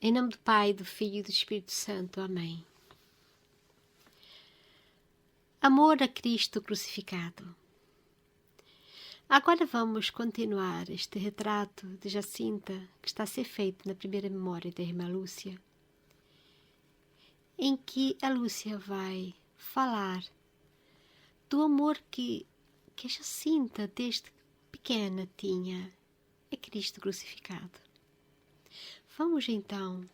Em nome do Pai, do Filho e do Espírito Santo. Amém. Amor a Cristo crucificado. Agora vamos continuar este retrato de Jacinta que está a ser feito na primeira memória da irmã Lúcia, em que a Lúcia vai falar do amor que a Jacinta desde pequena tinha a Cristo crucificado. Vamos então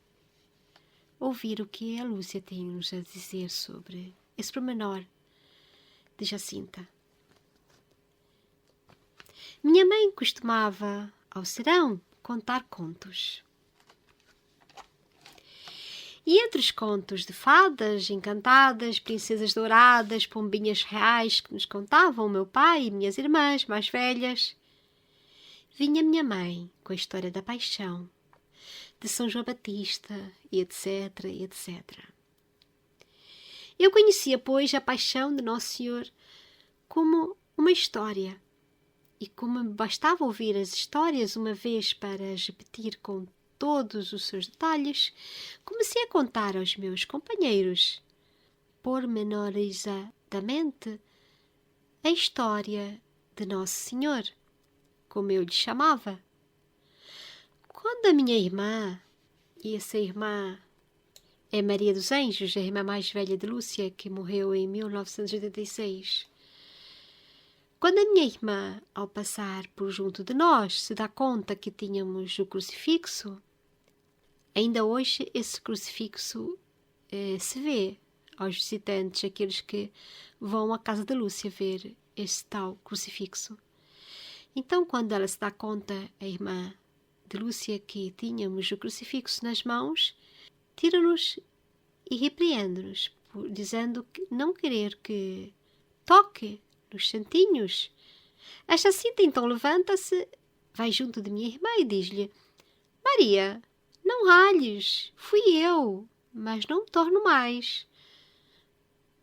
ouvir o que a Lúcia tem-nos a dizer sobre esse pormenor de Jacinta. Minha mãe costumava, ao serão, contar contos. E entre os contos de fadas encantadas, princesas douradas, pombinhas reais que nos contavam o meu pai e minhas irmãs mais velhas, vinha minha mãe com a história da paixão, de São João Batista, e etc, e etc. Eu conhecia, pois, a paixão de Nosso Senhor como uma história, e como me bastava ouvir as histórias uma vez para as repetir com todos os seus detalhes, comecei a contar aos meus companheiros, pormenorizadamente, a história de Nosso Senhor, como eu lhe chamava. Quando a minha irmã, e essa irmã é Maria dos Anjos, a irmã mais velha de Lúcia, que morreu em 1986, quando a minha irmã, ao passar por junto de nós, se dá conta que tínhamos o crucifixo, ainda hoje esse crucifixo se vê aos visitantes, aqueles que vão à casa de Lúcia ver esse tal crucifixo. Então, quando ela se dá conta, a irmã de Lúcia, que tínhamos o crucifixo nas mãos, tira-nos e repreende-nos, dizendo que não querer que toque nos santinhos. A Jacinta então levanta-se, vai junto de minha irmã e diz-lhe: Maria, não ralhes, fui eu, mas não me torno mais.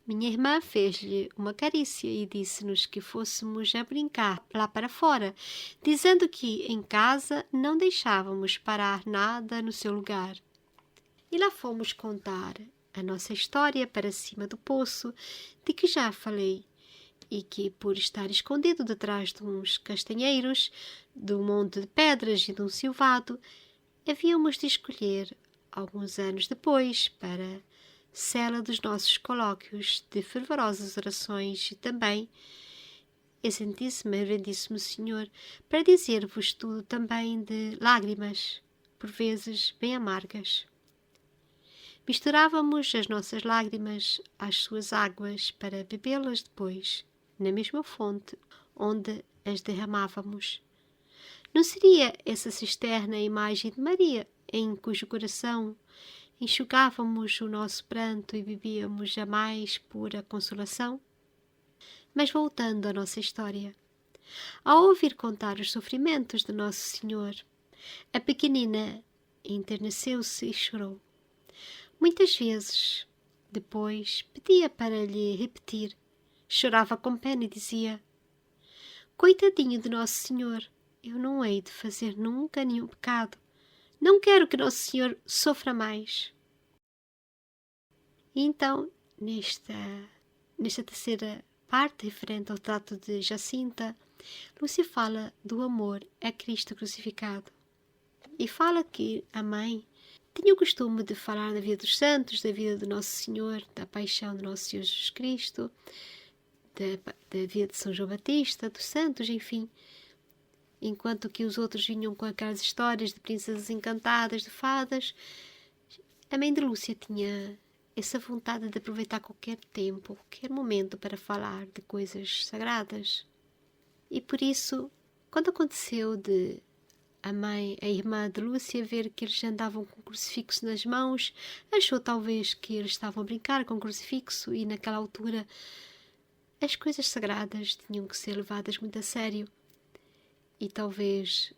Minha irmã fez-lhe uma carícia e disse-nos que fôssemos a brincar lá para fora, dizendo que em casa não deixávamos parar nada no seu lugar. E lá fomos contar a nossa história para cima do poço, de que já falei, e que, por estar escondido detrás de uns castanheiros, de um monte de pedras e de um silvado, havíamos de escolher, alguns anos depois, para cela dos nossos colóquios de fervorosas orações e também, excelentíssimo, reverendíssimo Senhor, para dizer-vos tudo também de lágrimas, por vezes bem amargas. Misturávamos as nossas lágrimas às suas águas para bebê-las depois, na mesma fonte onde as derramávamos. Não seria essa cisterna a imagem de Maria, em cujo coração enxugávamos o nosso pranto e bebíamos a mais pura consolação? Mas voltando à nossa história. Ao ouvir contar os sofrimentos de Nosso Senhor, a pequenina enterneceu-se e chorou. Muitas vezes, depois, pedia para lhe repetir. Chorava com pena e dizia: Coitadinho de Nosso Senhor, eu não hei de fazer nunca nenhum pecado. Não quero que Nosso Senhor sofra mais. E então, nesta terceira parte, referente ao trato de Jacinta, Lúcia fala do amor a Cristo crucificado. E fala que a mãe tinha o costume de falar da vida dos santos, da vida de Nosso Senhor, da paixão de Nosso Senhor Jesus Cristo, da vida de São João Batista, dos santos, enfim. Enquanto que os outros vinham com aquelas histórias de princesas encantadas, de fadas, a mãe de Lúcia tinha essa vontade de aproveitar qualquer tempo, qualquer momento para falar de coisas sagradas. E por isso, quando aconteceu de a irmã de Lúcia, ver que eles andavam com o crucifixo nas mãos, achou talvez que eles estavam a brincar com o crucifixo e naquela altura as coisas sagradas tinham que ser levadas muito a sério. E talvez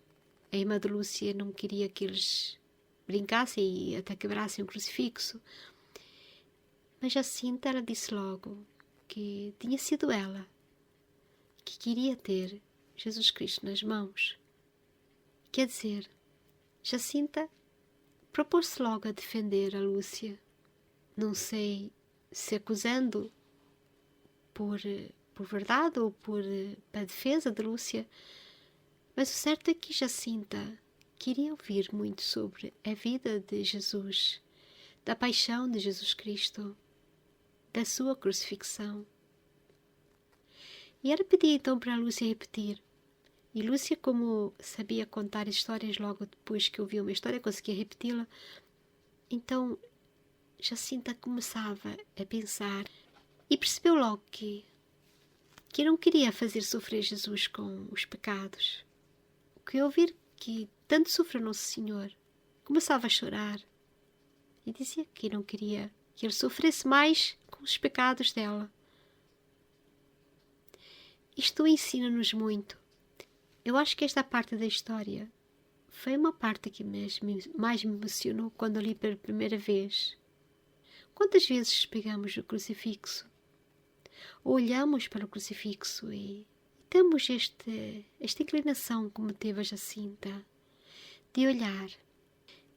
a irmã de Lúcia não queria que eles brincassem e até quebrassem o crucifixo. Mas Jacinta, ela disse logo que tinha sido ela que queria ter Jesus Cristo nas mãos. Quer dizer, Jacinta propôs-se logo a defender a Lúcia. Não sei se acusando por verdade ou para a defesa de Lúcia, mas o certo é que Jacinta queria ouvir muito sobre a vida de Jesus, da paixão de Jesus Cristo, da sua crucifixão. E ela pedia então para a Lúcia repetir. E Lúcia, como sabia contar histórias logo depois que ouvia uma história, conseguia repeti-la. Então Jacinta começava a pensar e percebeu logo que não queria fazer sofrer Jesus com os pecados. Que ouvir que tanto sofreu Nosso Senhor, começava a chorar e dizia que não queria que ele sofresse mais com os pecados dela. Isto ensina-nos muito. Eu acho que esta parte da história foi uma parte que mais me emocionou quando li pela primeira vez. Quantas vezes pegamos o crucifixo, olhamos para o crucifixo e temos esta inclinação, como teve a Jacinta, de olhar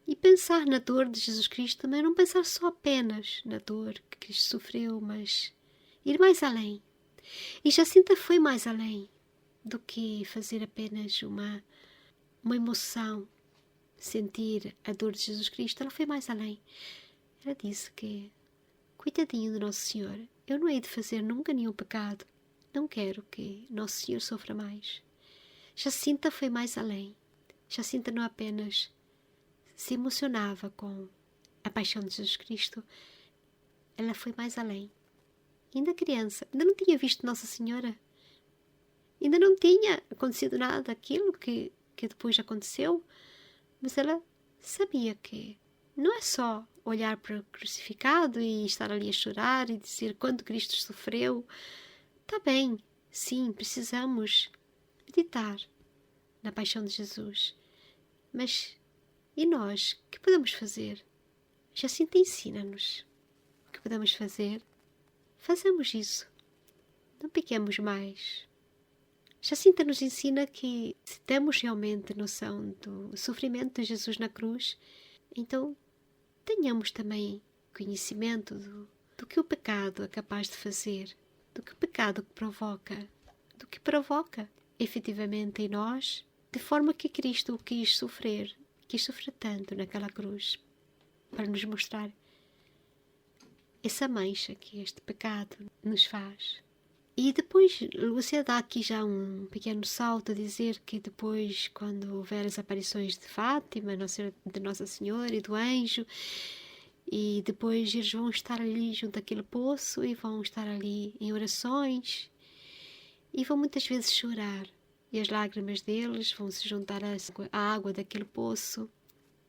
e pensar na dor de Jesus Cristo, mas não pensar só apenas na dor que Cristo sofreu, mas ir mais além. E Jacinta foi mais além do que fazer apenas uma emoção, sentir a dor de Jesus Cristo. Ela foi mais além. Ela disse que, coitadinho do Nosso Senhor, eu não hei de fazer nunca nenhum pecado. Não quero que Nosso Senhor sofra mais. Jacinta foi mais além. Jacinta não apenas se emocionava com a paixão de Jesus Cristo, ela foi mais além. Ainda criança, ainda não tinha visto Nossa Senhora. Ainda não tinha acontecido nada daquilo que depois aconteceu, mas ela sabia que não é só olhar para o crucificado e estar ali a chorar e dizer quanto Cristo sofreu. Está bem, sim, precisamos meditar na paixão de Jesus. Mas e nós, o que podemos fazer? Jacinta ensina-nos o que podemos fazer. Fazemos isso. Não pequemos mais. Jacinta nos ensina que se temos realmente noção do sofrimento de Jesus na cruz, então tenhamos também conhecimento do que o pecado é capaz de fazer, do que o pecado provoca, do que provoca efetivamente em nós, de forma que Cristo quis sofrer tanto naquela cruz, para nos mostrar essa mancha que este pecado nos faz. E depois Lúcia dá aqui já um pequeno salto a dizer que depois, quando houver as aparições de Fátima, de Nossa Senhora e do anjo, e depois eles vão estar ali junto àquele poço e vão estar ali em orações e vão muitas vezes chorar. E as lágrimas deles vão se juntar à água daquele poço.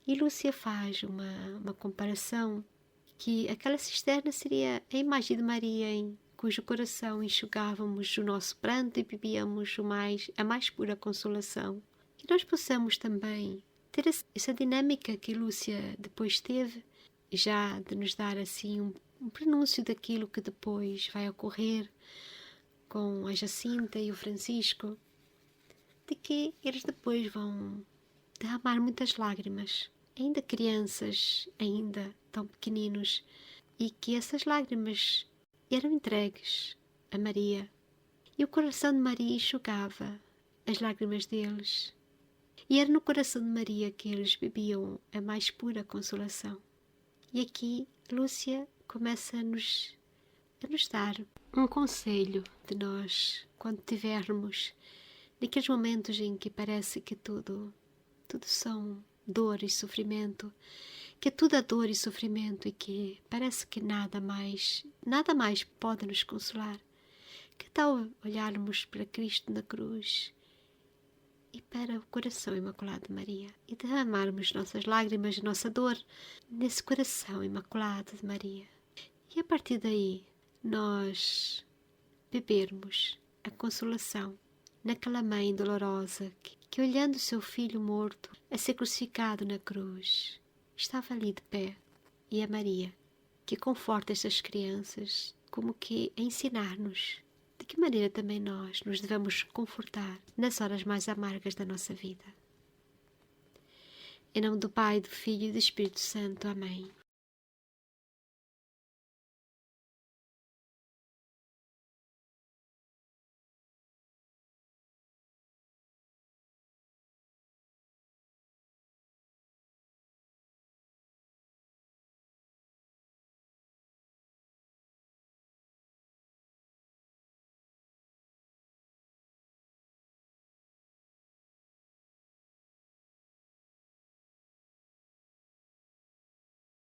E Lúcia faz uma comparação que aquela cisterna seria a imagem de Maria, em cujo coração enxugávamos o nosso pranto e bebíamos a mais pura consolação. Que nós possamos também ter essa dinâmica que Lúcia depois teve, já de nos dar assim um prenúncio daquilo que depois vai ocorrer com a Jacinta e o Francisco, de que eles depois vão derramar muitas lágrimas, ainda crianças, ainda tão pequeninos, e que essas lágrimas eram entregues a Maria. E o coração de Maria enxugava as lágrimas deles. E era no coração de Maria que eles bebiam a mais pura consolação. E aqui Lúcia começa a nos dar um conselho de nós, quando tivermos naqueles momentos em que parece que tudo são dor e sofrimento, que tudo é dor e sofrimento e que parece que nada mais pode nos consolar. Que tal olharmos para Cristo na cruz e para o coração imaculado de Maria e derramarmos nossas lágrimas, nossa dor nesse coração imaculado de Maria. E a partir daí nós bebermos a consolação naquela mãe dolorosa que olhando seu filho morto a ser crucificado na cruz, estava ali de pé, e a Maria, que conforta estas crianças, como que a ensinar-nos de que maneira também nós nos devemos confortar nas horas mais amargas da nossa vida. Em nome do Pai, do Filho e do Espírito Santo. Amém.